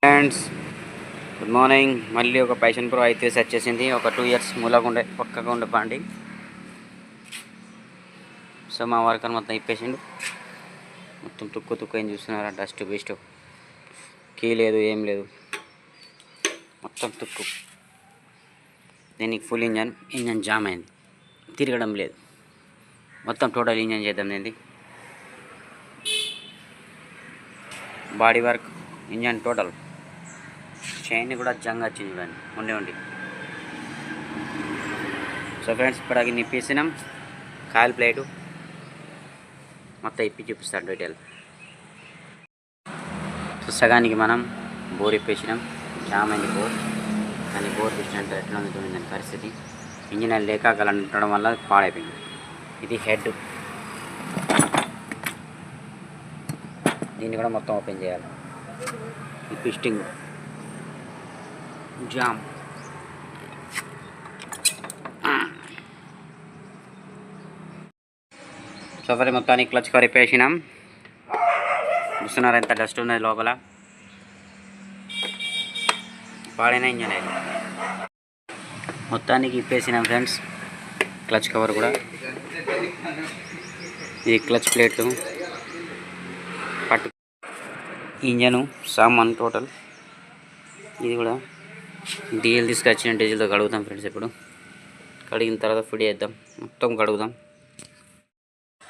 Friends good morning. మళ్ళీ ఒక passion pro అయితే వచ్చేసింది. ఒక 2 ఇయర్స్ మూలకుండే పక్కగా ఉండే బండి. సో మా వర్కర్ మొత్తం ఇప్పేసిండు. మొత్తం తుక్కు ఏం చూస్తున్నారా, డస్ట్ వేస్ట్, కీ లేదు ఏం లేదు, మొత్తం తుక్కు. దీనికి ఫుల్ ఇంజన్ జామ్ అయింది, తిరగడం లేదు. మొత్తం టోటల్ ఇంజన్ చేద్దాం. దీనికి body work, engine total, chain కూడా జంగ్ వచ్చింది చూడండి ఉండి. సో ఫ్రెండ్స్ ఇప్పటికి నిప్పేసినాం. కాయల్ ప్లేటు మొత్తం ఇప్పి చూపిస్తాడు డీటెయిల్. సో సగానికి మనం బోర్ ఇప్పేసినాం. జామ్ అయింది బోర్. కానీ బోర్ ఇచ్చినట్టు ఎట్లా ఉంది దాని పరిస్థితి. ఇంజిన్ లేక గలంటడం వల్ల పాడైపోయింది. ఇది హెడ్, దీన్ని కూడా మొత్తం ఓపెన్ చేయాలి. ఈ పిస్టింగ్ జామ్. సఫరీ మొత్తానికి క్లచ్ కవర్ ఇప్పేసినాం. చూస్తున్నారా ఎంత డస్ట్ ఉన్నది లోపల. పాడైన ఇంజన్ అది. మొత్తానికి ఇప్పేసినాం ఫ్రెండ్స్. క్లచ్ కవర్ కూడా, ఈ క్లచ్ ప్లేట్లు, పట్టు, ఇంజను సామాన్ టోటల్. ఇది కూడా డీజిల్ తీసుకొచ్చిన డీజిల్తో కడుగుతాం ఫ్రెండ్స్. ఇప్పుడు కడిగిన తర్వాత ఫుడ్ చేద్దాం, మొత్తం కడుగుదాం.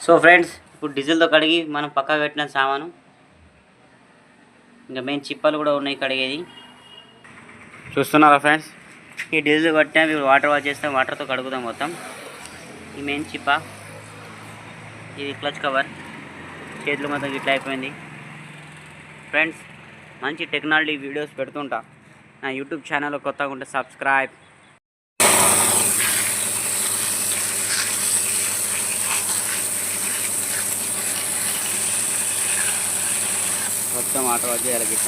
సో ఫ్రెండ్స్ ఇప్పుడు డీజిల్తో కడిగి మనం పక్కా పెట్టిన సామాను, ఇంకా మెయిన్ చిప్పాలు కూడా ఉన్నాయి కడిగేది. చూస్తున్నారా ఫ్రెండ్స్, ఈ డీజిల్ కట్టినా ఇప్పుడు వాటర్ వాష్ చేస్తాం, వాటర్తో కడుగుదాం మొత్తం. ఈ మెయిన్ చిప్ప, ఇది క్లచ్ కవర్, చేతులు మొత్తం ఇట్లా అయిపోయింది. ఫ్రెండ్స్ మంచి టెక్నాలజీ వీడియోస్ పెడుతుంటా. నా యూట్యూబ్ ఛానల్ కొత్తగా ఉంటే సబ్స్క్రైబ్. మొత్తం వాటర్ వాష్ చేయాలి గిట్ట.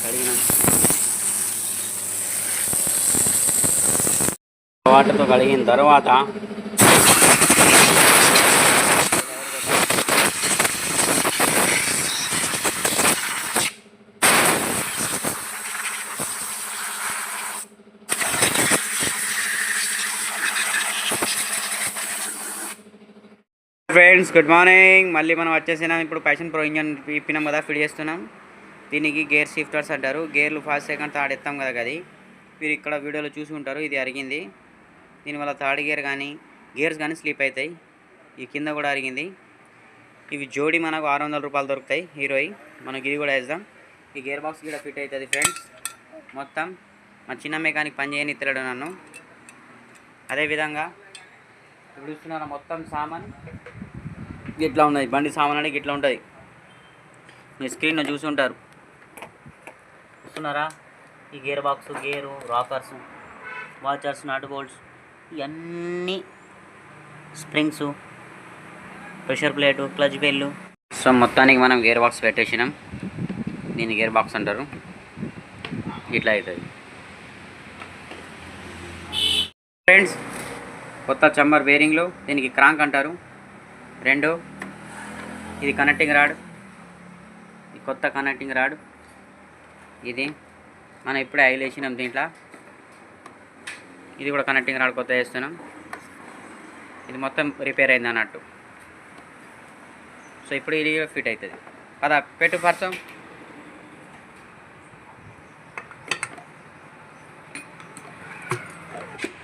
కడిగిన వాటర్తో కడిగిన తర్వాత ఫ్రెండ్స్ గుడ్ మార్నింగ్. మళ్ళీ మనం వచ్చేసినాం. ఇప్పుడు ప్యాషన్ ప్రో ఇంజన్ ఇప్పినాం కదా, ఫిట్ చేస్తున్నాం. దీనికి గేర్ షిఫ్టర్స్ అంటారు. గేర్లు ఫస్ట్ సెకండ్ థర్డ్ ఎత్తాం కదా, అది మీరు ఇక్కడ వీడియోలో చూసి ఉంటారు. ఇది అరిగింది. దీనివల్ల థర్డ్ గేర్ కానీ గేర్స్ కానీ స్లిప్ అవుతాయి. ఈ కింద కూడా అరిగింది. ఇవి జోడి మనకు 600 రూపాయలు దొరుకుతాయి హీరోయి. మనకి ఇది కూడా వేద్దాం. ఈ గేర్ బాక్స్ కూడా ఫిట్ అవుతుంది ఫ్రెండ్స్. మొత్తం మా చిన్న మెకానిక్ పని చేయని ఇత్తలేడు నన్ను. అదేవిధంగా ఇప్పుడు చూస్తున్నారా మొత్తం సామాన్ గిట్లా ఉన్నది. బండి సామాన్ అనేది గిట్లా ఉంటుంది. మీ స్క్రీన్లో చూసి ఉంటారు. చూస్తున్నారా, ఈ gear box, gear, rockers, washers, nut bolts, ఇవన్నీ springs, pressure plate, clutch bell. So మొత్తానికి మనం గేర్ బాక్స్ పెట్టేసినాం. దీన్ని గేర్ బాక్స్ అంటారు. ఇట్లా అవుతుంది ఫ్రెండ్స్. కొత్త చంబర్ బేరింగ్లు, దీనికి క్రాంక్ అంటారు. 2 ఇది కనెక్టింగ్ రాడ్, ఈ కొత్త కనెక్టింగ్ రాడ్. ఇది మనం ఇప్పుడే ఆయిల్ వేసినాం దీంట్లో. ఇది కూడా కనెక్టింగ్ రాడ్ కొత్త వేస్తున్నాం. ఇది మొత్తం రిపేర్ అయింది అన్నట్టు. సో ఇప్పుడు ఇది ఫిట్ అవుతుంది. పదా పెట్టు పర్సం.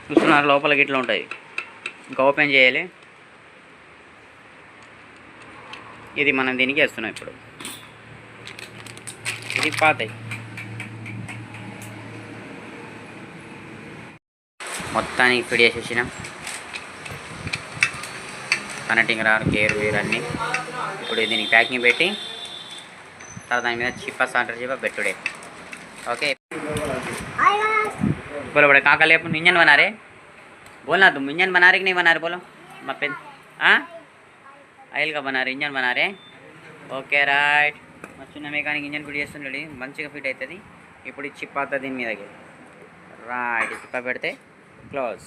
చూస్తున్నారు లోపలికి ఇట్లా ఉంటుంది. ఇంకా ఓపెన్ చేయాలి. ఇది మనం దీనికి వేస్తున్నాం ఇప్పుడు. ఇది పాతాయి. మొత్తానికి ఫిట్ చేసేసినాం. కనెక్టింగ్ రాడ్, గేర్ వేర్ అన్నీ. ఇప్పుడు దీనికి ప్యాకింగ్ పెట్టి తర్వాత దాని మీద చిప్ప సాంటర్ చిప్ప పెట్టుడే. ఓకే बोलो बड़े कहाँ कर अपन इंजन बना रहे, बोलना तुम इंजन बना रहे कि नहीं बना रहे, बोलो मप्पे. हाँ ఆయిల్ కా బనా ఇంజన్ బనా రే. Okay right. మా చిన్న మెకానిక్ ఇంజన్ ఫిట్ చేస్తుండీ, మంచిగా ఫిట్ అవుతుంది. ఇప్పుడు ఈ చిప్ అవుతుంది దీని మీదకి. రైట్, చిప్ప పెడితే close.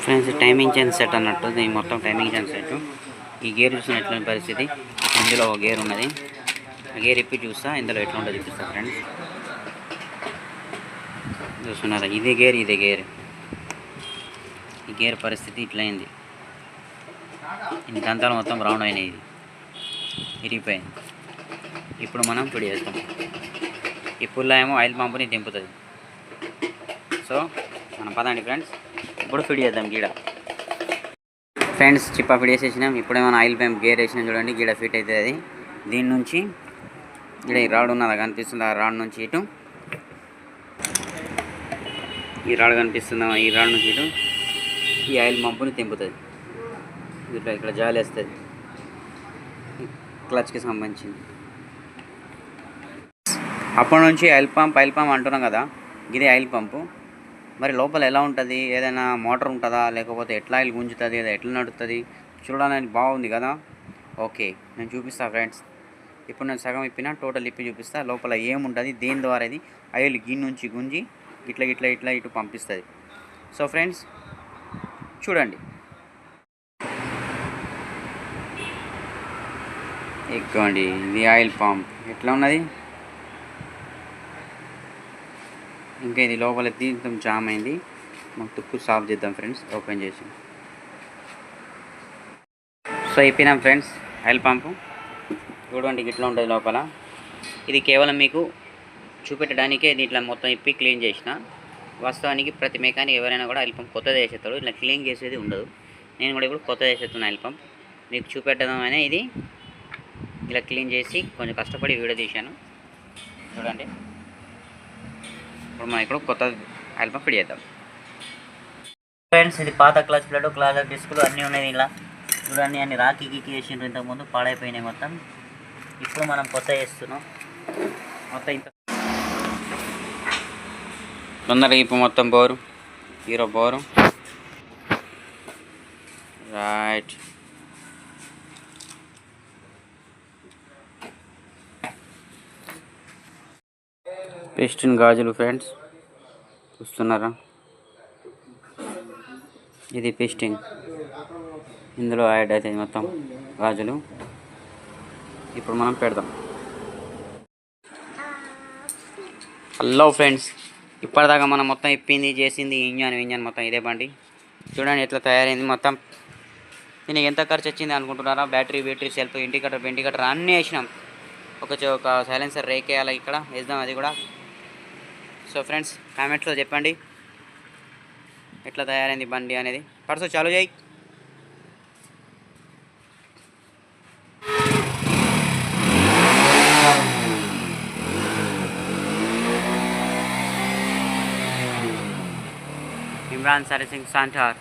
Friends timing chain set అన్నట్టు, దీని మొత్తం టైమింగ్ చైన్ సెట్. ఈ గేర్ చూసినట్లయిన పరిస్థితి. ఇందులో ఒక గేర్ ఉన్నది, గేర్ ఇప్పి చూస్తా ఇందులో ఎట్లా ఉంటుందో చూపిస్తా ఫ్రెండ్స్. చూస్తున్నారా, ఇదే గేర్ ఈ గేర్ పరిస్థితి ఇట్లా అయింది. ఇన్ని దంతాలు మొత్తం రౌండ్ అయినాయి, ఇది ఇరిగిపోయింది. ఇప్పుడు మనం ఫిట్ చేస్తాం. ఈ పుల్ల ఏమో ఆయిల్ పంపుని దింపుతుంది. సో మనం పదండి ఫ్రెండ్స్, ఇప్పుడు ఫిట్ చేద్దాం. గీడ ఫ్రెండ్స్ చిప్ప ఫిట్ చేసేసినాం. ఇప్పుడేమో ఆయిల్ పంప్ గేర్ వేసినాం చూడండి, గీడ ఫిట్ అవుతుంది. అది దీని నుంచి ఇక్కడ ఈ రాడ్ ఉన్నదా కనిపిస్తుంది, ఆ రాడ్ నుంచి ఇటు ఈ రాడ్ కనిపిస్తుందా, ఈ రాడ్ నుంచి ఇటు ఈ ఆయిల్ పంపుని తెంపుతుంది. ఇట్లా ఇక్కడ జాలి వేస్తుంది, క్లచ్కి సంబంధించింది. అప్పటి నుంచి ఆయిల్ పంప్ అంటున్నాం కదా, ఇది ఆయిల్ పంపు. మరి లోపల ఎలా ఉంటుంది, ఏదైనా మోటార్ ఉంటుందా, లేకపోతే ఎట్లా ఆయిల్ గుంజుతుంది, లేదా ఎట్లా నడుస్తుంది చూడడానికి బాగుంది కదా. ఓకే, నేను చూపిస్తాను ఫ్రెండ్స్. ఇప్పుడు నేను సగం ఇప్పిన, టోటల్ ఇప్పి చూపిస్తా. లోపల ఏముంటుంది, దేని ద్వారా ఇది ఆయిల్ గిన్నె నుంచి గుంజి ఇట్లా ఇటు పంపిస్తుంది. సో ఫ్రెండ్స్ చూడండి. ఎక్కువండి, ఇది ఆయిల్ పంప్ ఎట్లా ఉన్నది. ఇంకా ఇది లోపల దీంతో జామ్ అయింది. మనం తుక్కు సాఫ్ చేద్దాం ఫ్రెండ్స్, ఓపెన్ చేసి. సో ఇప్పినాం ఫ్రెండ్స్ ఆయిల్ పంపు. చూడండి ఇట్లా ఉంటుంది లోపల. ఇది కేవలం మీకు చూపెట్టడానికే దీంట్లో మొత్తం ఇప్పి క్లీన్ చేసిన. వాస్తవానికి ప్రతి మెకానిక్ ఎవరైనా కూడా ఆయిల్ పంప్ కొత్తది వేసేస్తాడు, ఇట్లా క్లీన్ చేసేది ఉండదు. నేను కూడా ఇప్పుడు కొత్తది వేసేస్తున్నాను ఆయిల్ పంప్. మీకు చూపెట్టడం అనే ఇది ఇలా క్లీన్ చేసి కొంచెం కష్టపడి వీడియో తీశాను. చూడండి, ఇప్పుడు మనం ఇక్కడ కొత్త ఆయిల్ పంప్ ఫిట్ చేద్దాం ఫ్రెండ్స్. ఇది పాత క్లచ్ ప్లేట్, క్లాజ్ డిస్కులు అన్నీ ఉన్నాయి ఇలా. చూడండి, అన్ని రాకి గీకి వేసిండ్రు, ఇంతకుముందు పాడైపోయినాయి మొత్తం. ఇప్పుడు మనం కొత్త వేస్తున్నాం మొత్తం. ఇంత తొందరగా ఇప్పుడు మొత్తం bore, hero bore right. Piston గాజులు ఫ్రెండ్స్ చూస్తున్నారా, ఇది పిస్టన్, ఇందులో యాడ్ అవుతుంది మొత్తం గాజులు. ఇప్పుడు మనం పెడదాం. హలో ఫ్రెండ్స్, ఇప్పటిదాకా మనం మొత్తం ఇప్పింది చేసింది ఇంజన్ మొత్తం ఇదే బండి. చూడండి ఎట్లా తయారైంది మొత్తం. దీనికి ఎంత ఖర్చు వచ్చింది అనుకుంటున్నారా? బ్యాటరీ సెల్ఫ్, ఇండికేటర్ అన్నీ వేసినాం. ఒక సైలెన్సర్ రేక్ వేయాలి, ఇక్కడ వేద్దాం అది కూడా. సో ఫ్రెండ్స్ కామెంట్స్లో చెప్పండి ఎట్లా తయారైంది బండి అనేది. పర్సు చాలు చేయి. Imran servicing centre.